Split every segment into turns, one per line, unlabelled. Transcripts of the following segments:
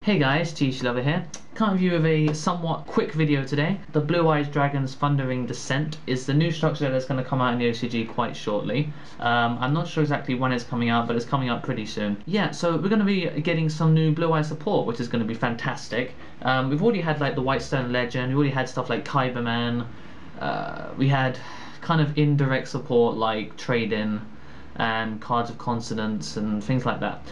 Hey guys, Yugioh here. Coming to you with a somewhat quick video today. The Blue Eyes Dragon's Thundering Descent is the new structure that's going to come out in the OCG quite shortly. I'm not sure exactly when it's coming out, but it's coming out pretty soon. Yeah, so we're going to be getting some new Blue Eye support, which is going to be fantastic. We've already had like the Whitestone Legend, we already had stuff like Kyberman, we had kind of indirect support like Trade-In and Cards of Consonance and things like that.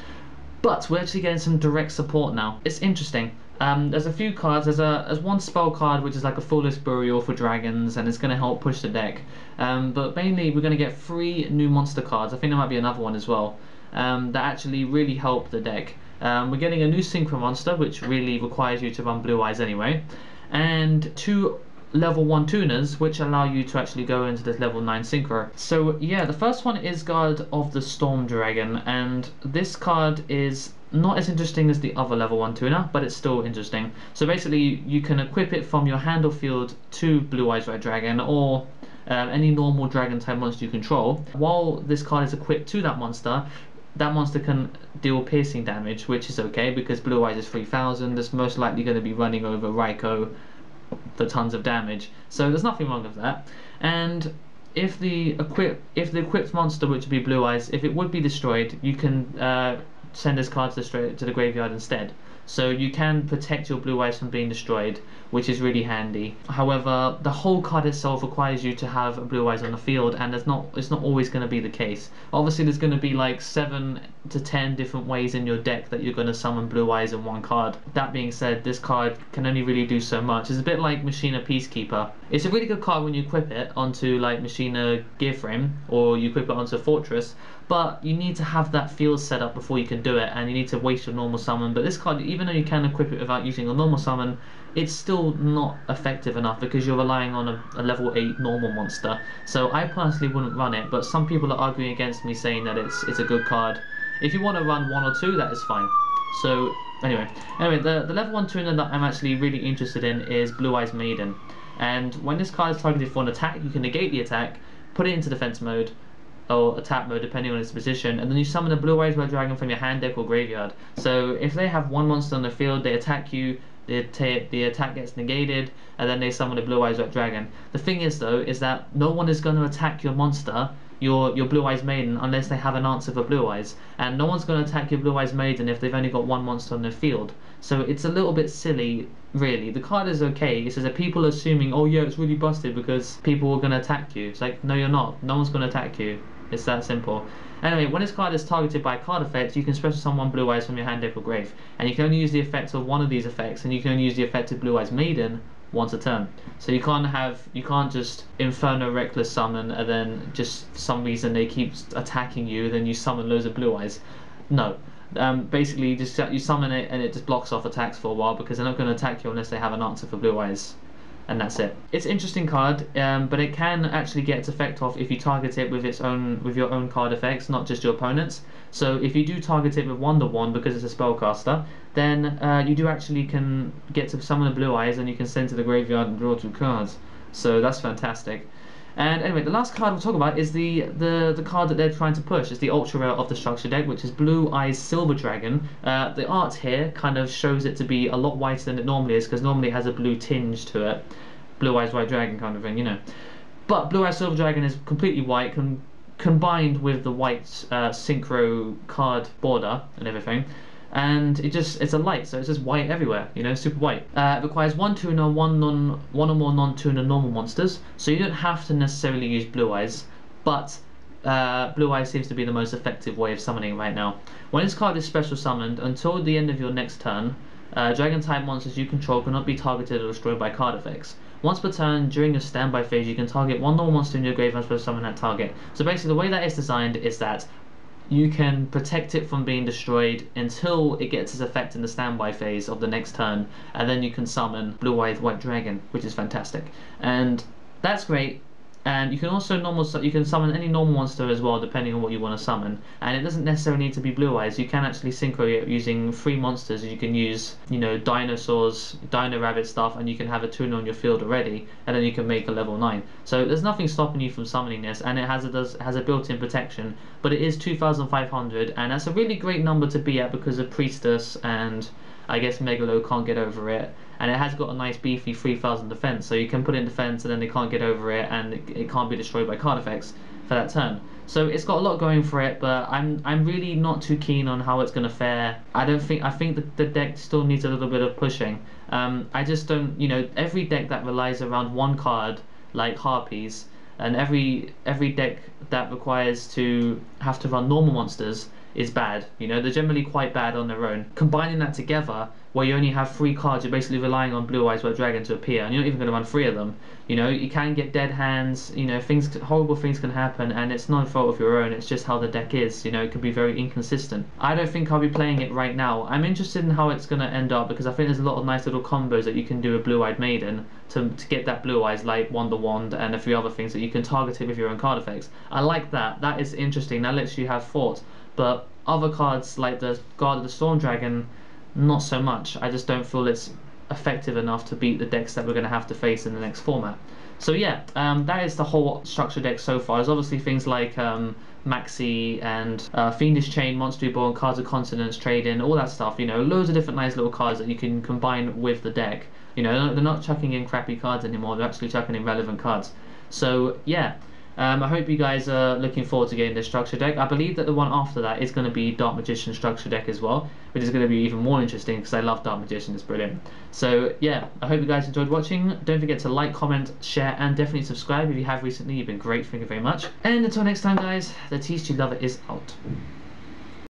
But we're actually getting some direct support now. It's interesting. There's a few cards. There's one spell card which is like a Foolish Burial for dragons, and it's going to help push the deck. But mainly we're going to get 3 new monster cards. I think there might be another one as well. That actually really help the deck. We're getting a new Synchro monster, which really requires you to run Blue Eyes anyway, and 2 level 1 tuners which allow you to actually go into this level 9 synchro. So yeah, the first one is Guard of the Storm Dragon, and this card is not as interesting as the other level 1 tuner, but it's still interesting. So basically you can equip it from your hand or field to Blue Eyes Red Dragon or any normal dragon type monster you control. While this card is equipped to that monster can deal piercing damage, which is okay because Blue Eyes is 3000. It's most likely going to be running over Raikou for tons of damage, so there's nothing wrong with that. And if the equipped monster, which would be Blue Eyes, if it would be destroyed, you can send this card to the graveyard instead. So you can protect your Blue Eyes from being destroyed, which is really handy. However, the whole card itself requires you to have a Blue Eyes on the field, and it's not always going to be the case. Obviously, there's going to be like 7 to 10 different ways in your deck that you're going to summon Blue Eyes in one card. That being said, this card can only really do so much. It's a bit like Machina Peacekeeper. It's a really good card when you equip it onto like Machina Gearframe, or you equip it onto Fortress, but you need to have that field set up before you can do it, and you need to waste your normal summon. But this card, even though you can equip it without using a normal summon, it's still not effective enough because you're relying on a level 8 normal monster. So I personally wouldn't run it, but some people are arguing against me, saying that it's a good card. If you want to run 1 or 2, that is fine. So anyway, the level 1 tuner that I'm actually really interested in is Blue Eyes Maiden. And when this card is targeted for an attack, you can negate the attack, put it into defense mode, or attack mode depending on its position, and then you summon a Blue Eyes Red Dragon from your hand, deck, or graveyard. So if they have 1 monster on the field, they attack you, the attack gets negated, and then they summon a Blue Eyes Red Dragon. The thing is though, is that no one is going to attack your monster, your Blue Eyes Maiden, unless they have an answer for Blue Eyes, and no one's going to attack your Blue Eyes Maiden if they've only got 1 monster on their field. So it's a little bit silly, really. The card is okay. It's just that people are assuming, oh yeah, it's really busted because people are going to attack you. It's like, no, you're not. No one's going to attack you. It's that simple. Anyway, when this card is targeted by a card effect, you can special summon Blue Eyes from your hand, deck, or grave, and you can only use the effects of one of these effects, and you can only use the effect of Blue Eyes Maiden once a turn. So you can't just Inferno Reckless summon and then just for some reason they keep attacking you, then you summon loads of Blue Eyes. No. Basically you summon it and it just blocks off attacks for a while because they're not going to attack you unless they have an answer for Blue Eyes. And that's it. It's an interesting card, but it can actually get its effect off if you target it with your own card effects, not just your opponent's. So if you do target it with Wonder Wand because it's a spellcaster, then you do actually can get to summon a Blue Eyes, and you can send to the graveyard and draw 2 cards. So that's fantastic. And anyway, the last card we'll talk about is the card that they're trying to push. It's the ultra rare of the structure deck, which is Blue Eyes Silver Dragon. The art here kind of shows it to be a lot whiter than it normally is, because normally it has a blue tinge to it. Blue Eyes White Dragon kind of thing, you know. But Blue Eyes Silver Dragon is completely white, combined with the white synchro card border and everything. And it's a light, so it's just white everywhere, you know, super white. It requires 1 tuner, 1 or more non-tuner normal monsters, so you don't have to necessarily use Blue Eyes, but Blue Eyes seems to be the most effective way of summoning right now. When this card is special summoned, until the end of your next turn, dragon type monsters you control cannot be targeted or destroyed by card effects. Once per turn, during your standby phase, you can target 1 normal monster in your graveyard and special summon that target. So basically the way that it's designed is that you can protect it from being destroyed until it gets its effect in the standby phase of the next turn, and then you can summon Blue Eyes White Dragon, which is fantastic. And that's great. And you can also you can summon any normal monster as well, depending on what you want to summon. And it doesn't necessarily need to be Blue Eyes. You can actually synchro it using 3 monsters. You can use, you know, dinosaurs, dino rabbit stuff, and you can have a tuner on your field already, and then you can make a level 9. So there's nothing stopping you from summoning this, and it has a built-in protection. But it is 2,500, and that's a really great number to be at because of Priestess and I guess Megalo can't get over it, and it has got a nice beefy 3000 defense, so you can put in defense and then they can't get over it, and it can't be destroyed by card effects for that turn. So it's got a lot going for it, but I'm really not too keen on how it's gonna fare. I think the deck still needs a little bit of pushing. I just don't, every deck that relies around one card like Harpies, and every deck that requires to have to run normal monsters is bad. They're generally quite bad on their own. Combining that together, where you only have 3 cards, you're basically relying on Blue Eyes White Dragon to appear, and you're not even going to run 3 of them. You can get dead hands. Horrible things can happen, and it's not a fault of your own. It's just how the deck is. It can be very inconsistent. I don't think I'll be playing it right now. I'm interested in how it's going to end up, because I think there's a lot of nice little combos that you can do with Blue Eyed Maiden to get that Blue Eyes, like Wonder Wand and a few other things that you can target it with your own card effects. I like that. That is interesting. That lets you have thought. But other cards like the Guard of the Storm Dragon, not so much. I just don't feel it's effective enough to beat the decks that we're going to have to face in the next format. So yeah, that is the whole structure deck so far. There's obviously things like Maxi and Fiendish Chain, Monster Reborn, Cards of Continents, Trade-In, all that stuff. Loads of different nice little cards that you can combine with the deck. They're not chucking in crappy cards anymore. They're actually chucking in relevant cards. So yeah. I hope you guys are looking forward to getting this structure deck. I believe that the one after that is going to be Dark Magician structure deck as well, which is going to be even more interesting because I love Dark Magician, it's brilliant. So yeah, I hope you guys enjoyed watching. Don't forget to like, comment, share, and definitely subscribe if you have recently. You've been great, thank you very much. And until next time guys, the Thetcglover is out.